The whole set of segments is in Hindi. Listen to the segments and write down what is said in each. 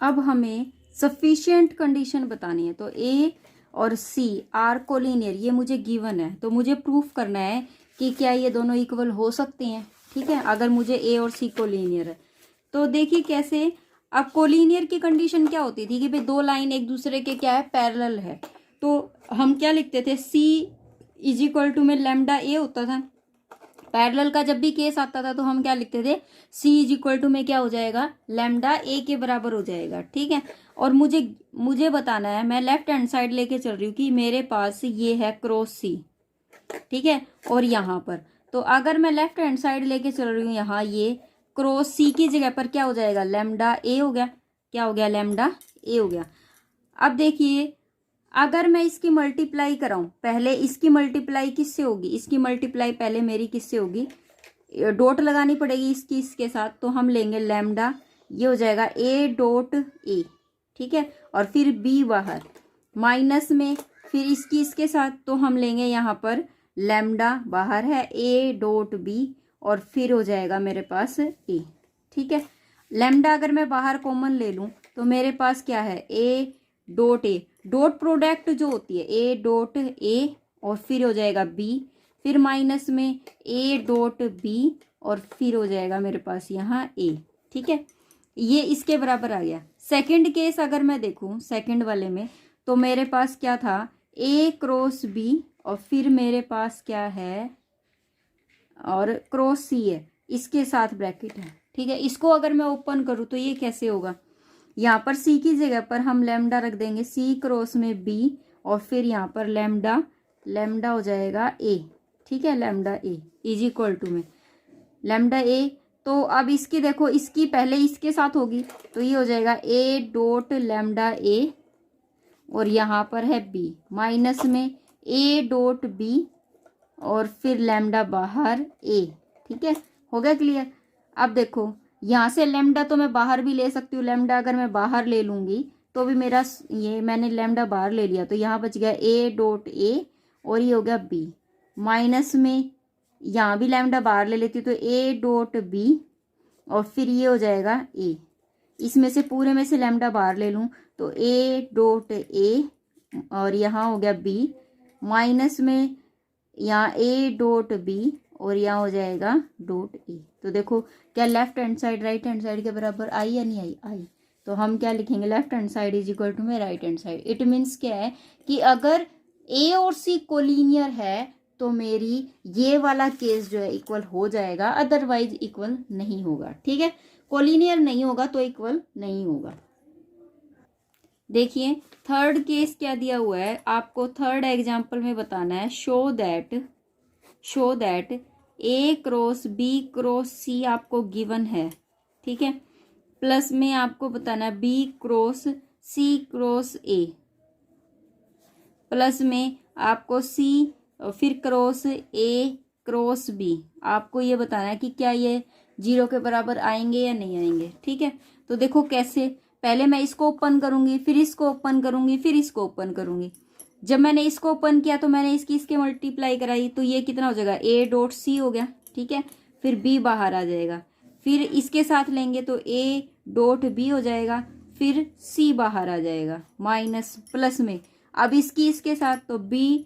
अब हमें सफिशिएंट कंडीशन बतानी है। तो ए और सी आर कोलिनियर, ये मुझे गिवन है, तो मुझे प्रूफ करना है कि क्या ये दोनों इक्वल हो सकते हैं। ठीक है, अगर मुझे ए और सी कोलिनियर है तो देखिए कैसे। अब कोलिनियर की कंडीशन क्या होती थी कि भाई दो लाइन एक दूसरे के क्या है, पैरेलल है। तो हम क्या लिखते थे, सी इज इक्वल टू में लैम्डा ए होता था। पैरेलल का जब भी केस आता था तो हम क्या लिखते थे, सी इज इक्वल टू में क्या हो जाएगा, लैम्डा ए के बराबर हो जाएगा। ठीक है, और मुझे बताना है, मैं लेफ्ट हैंड साइड लेके चल रही हूँ कि मेरे पास ये है क्रॉस सी। ठीक है, और यहाँ पर तो अगर मैं लेफ्ट हैंड साइड लेके चल रही हूँ, यहाँ ये क्रॉस सी की जगह पर क्या हो जाएगा, लैम्डा ए हो गया। क्या हो गया, लैम्डा ए हो गया। अब देखिए, अगर मैं इसकी मल्टीप्लाई कराऊं, पहले इसकी मल्टीप्लाई किससे होगी, इसकी मल्टीप्लाई पहले मेरी किससे होगी, डॉट लगानी पड़ेगी इसकी इसके साथ। तो हम लेंगे लैम्डा, ये हो जाएगा ए डॉट ए। ठीक है, और फिर बी बाहर माइनस में, फिर इसकी इसके साथ तो हम लेंगे यहाँ पर लैम्डा बाहर है ए डॉट बी, और फिर हो जाएगा मेरे पास ए। ठीक है, लैम्डा अगर मैं बाहर कॉमन ले लूँ तो मेरे पास क्या है, ए डॉट ए, डॉट प्रोडक्ट जो होती है ए डॉट ए, और फिर हो जाएगा बी, फिर माइनस में ए डॉट बी, और फिर हो जाएगा मेरे पास यहाँ ए। ठीक है, ये इसके बराबर आ गया। सेकंड केस अगर मैं देखूं सेकंड वाले में, तो मेरे पास क्या था, ए क्रॉस बी, और फिर मेरे पास क्या है, और क्रॉस सी है, इसके साथ ब्रैकेट है। ठीक है, इसको अगर मैं ओपन करूँ तो ये कैसे होगा, यहाँ पर सी की जगह पर हम लैम्डा रख देंगे, सी क्रॉस में बी, और फिर यहाँ पर लैम्डा, लैम्डा हो जाएगा ए। ठीक है, lambda A is equal to में लैम्डा ए। तो अब इसकी देखो, इसकी पहले इसके साथ होगी तो ये हो जाएगा ए डॉट लैम्डा ए, और यहाँ पर है बी, माइनस में ए डॉट बी, और फिर लैम्डा बाहर ए। ठीक है, हो गया क्लियर। अब देखो, यहाँ से लैम्डा तो मैं बाहर भी ले सकती हूँ, लैम्डा अगर मैं बाहर ले लूँगी तो भी मेरा, ये मैंने लैम्डा बाहर ले लिया तो यहाँ बच गया ए डॉट ए, और ये हो गया बी, माइनस में यहाँ भी लैम्डा बाहर ले लेती हूँ तो ए डॉट बी, और फिर ये हो जाएगा ए। इसमें से पूरे में से लैम्डा बाहर ले लूँ तो ए डॉट ए, और यहाँ हो गया बी, माइनस में यहाँ ए डॉट बी, और यहाँ हो जाएगा डॉट ए। तो देखो क्या left hand side right hand side के बराबर आई या नहीं आई, आई। तो हम क्या लिखेंगे, left hand side is equal to में right hand side. It means क्या है कि अगर ए और सी कोलिनियर है तो मेरी ये वाला केस जो है इक्वल हो जाएगा, अदरवाइज इक्वल नहीं होगा। ठीक है, कोलिनियर नहीं होगा तो इक्वल नहीं होगा। देखिए थर्ड केस क्या दिया हुआ है आपको, थर्ड एग्जाम्पल में बताना है, show that A cross B cross C आपको गिवन है। ठीक है, प्लस में आपको बताना है B cross C cross A, plus में आपको सी फिर क्रॉस ए क्रॉस बी। आपको ये बताना है कि क्या ये 0 के बराबर आएंगे या नहीं आएंगे। ठीक है, तो देखो कैसे, पहले मैं इसको ओपन करूंगी, फिर इसको ओपन करूंगी, फिर इसको ओपन करूंगी। जब मैंने इसको ओपन किया तो मैंने इसके मल्टीप्लाई कराई तो ये कितना हो जाएगा, ए डॉट सी हो गया। ठीक है, फिर बी बाहर आ जाएगा, फिर इसके साथ लेंगे तो ए डॉट बी हो जाएगा, फिर सी बाहर आ जाएगा, माइनस प्लस में अब इसकी इसके साथ तो बी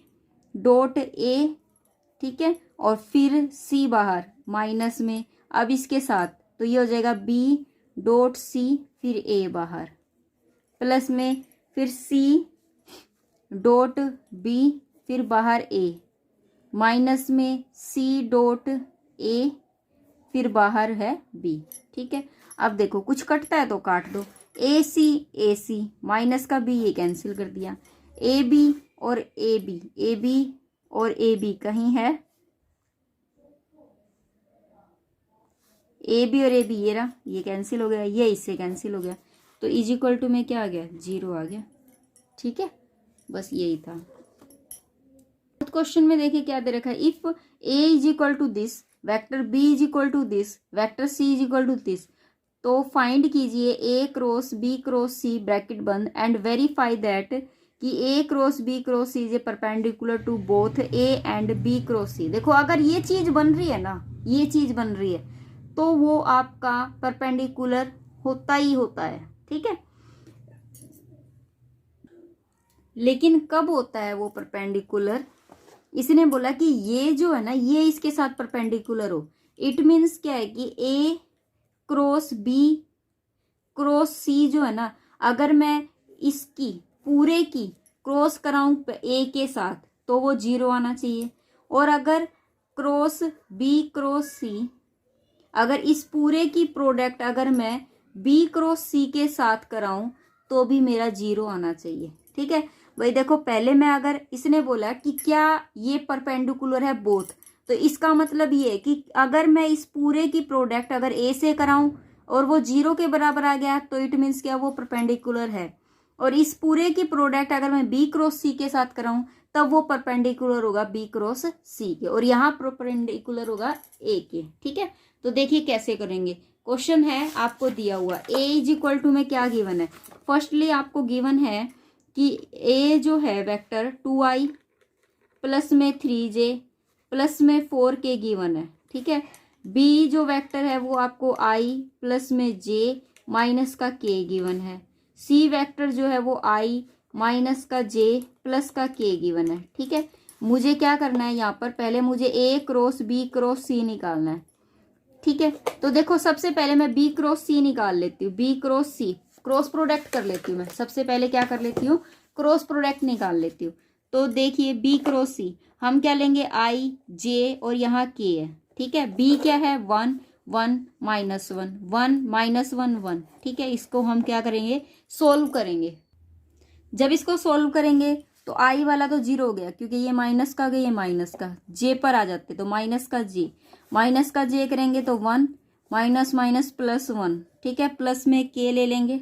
डॉट ए। ठीक है, और फिर सी बाहर माइनस में अब इसके साथ तो ये हो जाएगा बी डॉट सी, फिर ए बाहर, प्लस में फिर सी डॉट बी, फिर बाहर ए, माइनस में सी डॉट ए, फिर बाहर है बी। ठीक है, अब देखो कुछ कटता है तो काट दो, ए सी माइनस का बी ये कैंसिल कर दिया, ए बी और ए बी और ए बी कहीं है, ए बी और ए बी ये रहा, ये कैंसिल हो गया, ये इससे कैंसिल हो गया, तो इज इक्वल टू में क्या आ गया, 0 आ गया। ठीक है, बस यही था। क्वेश्चन में देखिए क्या दे रखा है, if A is equal to this vector, B is equal to this vector, C is equal to this, तो फाइंड कीजिए A cross B cross C bracket बंद एंड वेरीफाई दैट कि A cross B cross C is a perpendicular to both A and B cross C. देखो अगर ये चीज बन रही है ना, ये चीज बन रही है तो वो आपका परपेंडिकुलर होता ही होता है। ठीक है, लेकिन कब होता है वो परपेंडिकुलर, इसने बोला कि ये जो है ना ये इसके साथ परपेंडिकुलर हो। इट मीन्स क्या है कि A cross B cross C जो है ना, अगर मैं इसकी पूरे की क्रॉस कराऊं ए के साथ तो वो 0 आना चाहिए। और अगर क्रॉस बी क्रॉस सी, अगर इस पूरे की प्रोडक्ट अगर मैं बी क्रॉस सी के साथ कराऊं तो भी मेरा 0 आना चाहिए। ठीक है भाई, देखो पहले मैं अगर इसने बोला कि क्या ये परपेंडिकुलर है बोथ, तो इसका मतलब ये है कि अगर मैं इस पूरे की प्रोडक्ट अगर ए से कराऊं और वो 0 के बराबर आ गया तो इट मीन्स क्या वो परपेंडिकुलर है। और इस पूरे की प्रोडक्ट अगर मैं बी क्रॉस सी के साथ कराऊं तब वो परपेंडिकुलर होगा बी क्रॉस सी के, और यहाँ परपेंडिकुलर होगा ए के। ठीक है, तो देखिए कैसे करेंगे। क्वेश्चन है आपको दिया हुआ ए इज इक्वल टू में क्या गिवन है। फर्स्टली आपको गिवन है कि ए जो है वेक्टर 2i प्लस में 3j प्लस में 4k गिवन है। ठीक है, बी जो वेक्टर है वो आपको i प्लस में j माइनस का k गिवन है। सी वेक्टर जो है वो i माइनस का j प्लस का k गिवन है। ठीक है, मुझे क्या करना है यहाँ पर, पहले मुझे a cross b cross c निकालना है। ठीक है, तो देखो सबसे पहले मैं b क्रॉस c निकाल लेती हूँ। b cross c cross product कर लेती हूँ मैं। सबसे पहले क्या कर लेती हूँ, क्रॉस प्रोडक्ट निकाल लेती हूँ। तो देखिए b क्रॉस c हम क्या लेंगे, i j और यहाँ k है। ठीक है, b क्या है 1 1 माइनस 1 1 माइनस 1 1। ठीक है, इसको हम क्या करेंगे, सोल्व करेंगे। जब इसको सोल्व करेंगे तो i वाला तो 0 हो गया क्योंकि ये माइनस का गया, ये माइनस का, j पर आ जाते तो माइनस का j करेंगे तो 1 माइनस माइनस प्लस 1। ठीक है, प्लस में k ले लेंगे,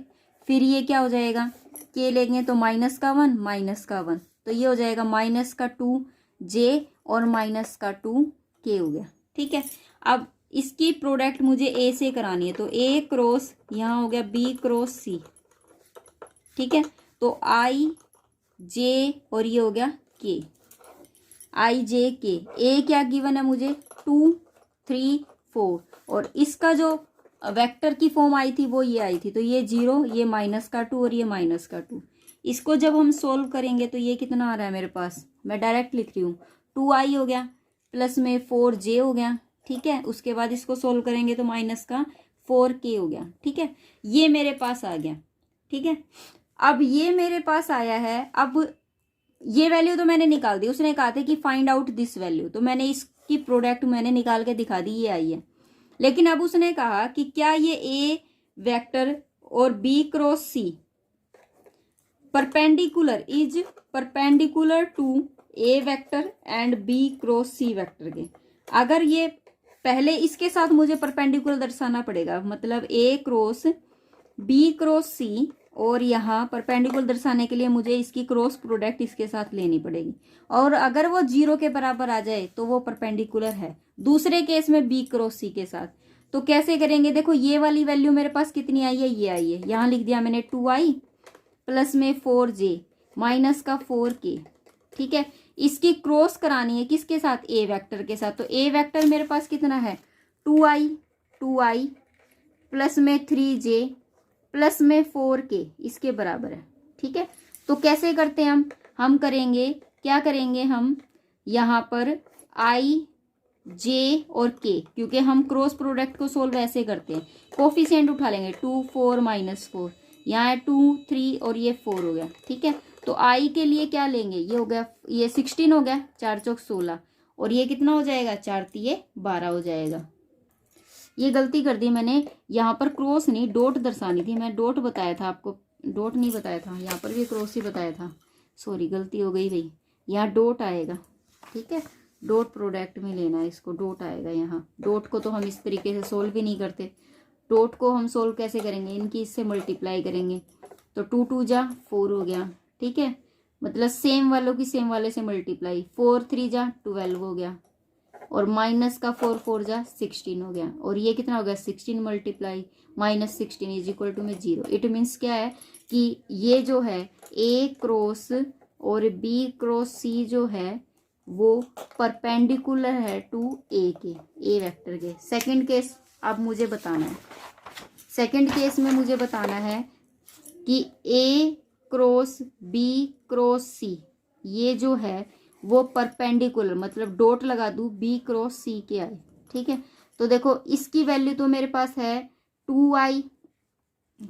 फिर ये क्या हो जाएगा, k लेंगे तो माइनस का 1 माइनस का 1, तो ये हो जाएगा माइनस का 2j और माइनस का 2k हो गया। ठीक है, अब इसकी प्रोडक्ट मुझे a से करानी है, तो a क्रॉस यहाँ हो गया b क्रॉस c। ठीक है, तो i j और ये हो गया k, i j k। a क्या गिवन है मुझे 2 3 4, और इसका जो वेक्टर की फॉर्म आई थी वो ये आई थी, तो ये 0 ये माइनस का 2 और ये माइनस का 2। इसको जब हम सोल्व करेंगे तो ये कितना आ रहा है मेरे पास, मैं डायरेक्ट लिख रही हूँ 2i हो गया प्लस में 4j हो गया। ठीक है, उसके बाद इसको सोल्व करेंगे तो माइनस का 4k हो गया। ठीक है, ये मेरे पास आ गया। ठीक है, अब ये मेरे पास आया है। अब ये वैल्यू तो मैंने निकाल दी, उसने कहा था कि फाइंड आउट दिस वैल्यू, तो मैंने इसकी प्रोडक्ट मैंने निकाल के दिखा दी, ये आई है। लेकिन अब उसने कहा कि क्या ये ए वेक्टर और B cross C perpendicular is perpendicular to A vector and B cross C vector के। अगर ये पहले इसके साथ मुझे परपेंडिकुलर दर्शाना पड़ेगा, मतलब ए क्रॉस बी क्रॉस सी, और यहाँ परपेंडिकुलर दर्शाने के लिए मुझे इसकी क्रॉस प्रोडक्ट इसके साथ लेनी पड़ेगी। और अगर वो 0 के बराबर आ जाए तो वो परपेंडिकुलर है। दूसरे केस में बी क्रॉस सी के साथ तो कैसे करेंगे, देखो ये वाली वैल्यू मेरे पास कितनी आई है, ये आई है, यहाँ लिख दिया मैंने 2i प्लस में 4j माइनस का 4k। ठीक है, इसकी क्रॉस करानी है किसके साथ, ए वेक्टर के साथ। तो ए वेक्टर मेरे पास कितना है 2i प्लस में 3j प्लस में 4k इसके बराबर है। ठीक है, तो कैसे करते हैं हम करेंगे, क्या करेंगे हम यहाँ पर i j और k, क्योंकि हम क्रॉस प्रोडक्ट को सोल्व ऐसे करते हैं, कोफिशिएंट उठा लेंगे 2 4 माइनस 4, यहाँ है 2 3 और ये 4 हो गया। ठीक है, तो i के लिए क्या लेंगे, ये हो गया, ये 16 हो गया, 4 चौक 16, और ये कितना हो जाएगा 4 तिये 12 हो जाएगा। ये गलती कर दी मैंने, यहाँ पर क्रॉस नहीं डॉट दर्शानी थी, मैं डॉट बताया था आपको, डॉट नहीं बताया था, यहाँ पर भी क्रॉस ही बताया था, सॉरी गलती हो गई भाई, यहाँ डॉट आएगा। ठीक है, डॉट प्रोडक्ट में लेना है इसको, डॉट आएगा यहाँ। डॉट को तो हम इस तरीके से सोल्व भी नहीं करते, डॉट को हम सोल्व कैसे करेंगे, इनकी इससे मल्टीप्लाई करेंगे, तो 2 2 जा 4 हो गया। ठीक है, मतलब सेम वालों की सेम वाले से मल्टीप्लाई, 4 3 जा 12 हो गया, और माइनस का 4 4 जा 16 हो गया, और ये कितना हो गया 16 multiply minus 16 is equal to में 0। इट मीन्स क्या है कि ये जो है ए क्रॉस और बी क्रॉस सी जो है वो परपेंडिकुलर है टू ए के, ए वेक्टर के। सेकंड केस अब मुझे बताना है, सेकंड केस में मुझे बताना है कि ए क्रॉस बी क्रॉस सी, ये जो है वो परपेंडिकुलर, मतलब डॉट लगा दूं बी क्रॉस सी के आए, ठीक है। तो देखो इसकी वैल्यू तो मेरे पास है 2i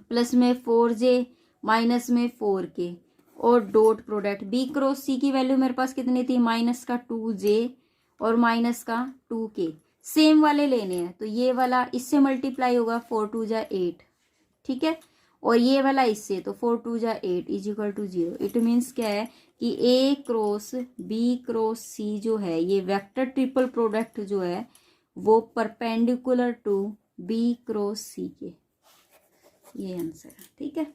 प्लस में 4j माइनस में 4k, और डॉट प्रोडक्ट बी क्रॉस सी की वैल्यू मेरे पास कितनी थी, माइनस का 2j और माइनस का 2k। सेम वाले लेने हैं तो ये वाला इससे मल्टीप्लाई होगा 4 2 जा 8, ठीक है, और ये वाला इससे, तो 4 2 जा 8 is equal to 0। It means क्या है कि A cross B cross C जो है ये वेक्टर ट्रिपल प्रोडक्ट जो है वो perpendicular to B cross C के, ये आंसर है, ठीक है।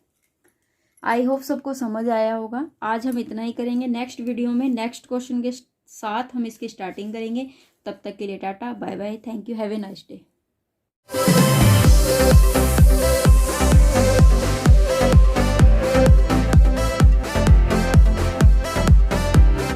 आई होप सबको समझ आया होगा। आज हम इतना ही करेंगे, नेक्स्ट वीडियो में नेक्स्ट क्वेश्चन के साथ हम इसकी स्टार्टिंग करेंगे। तब तक के लिए tata bye bye, thank you, have a nice day.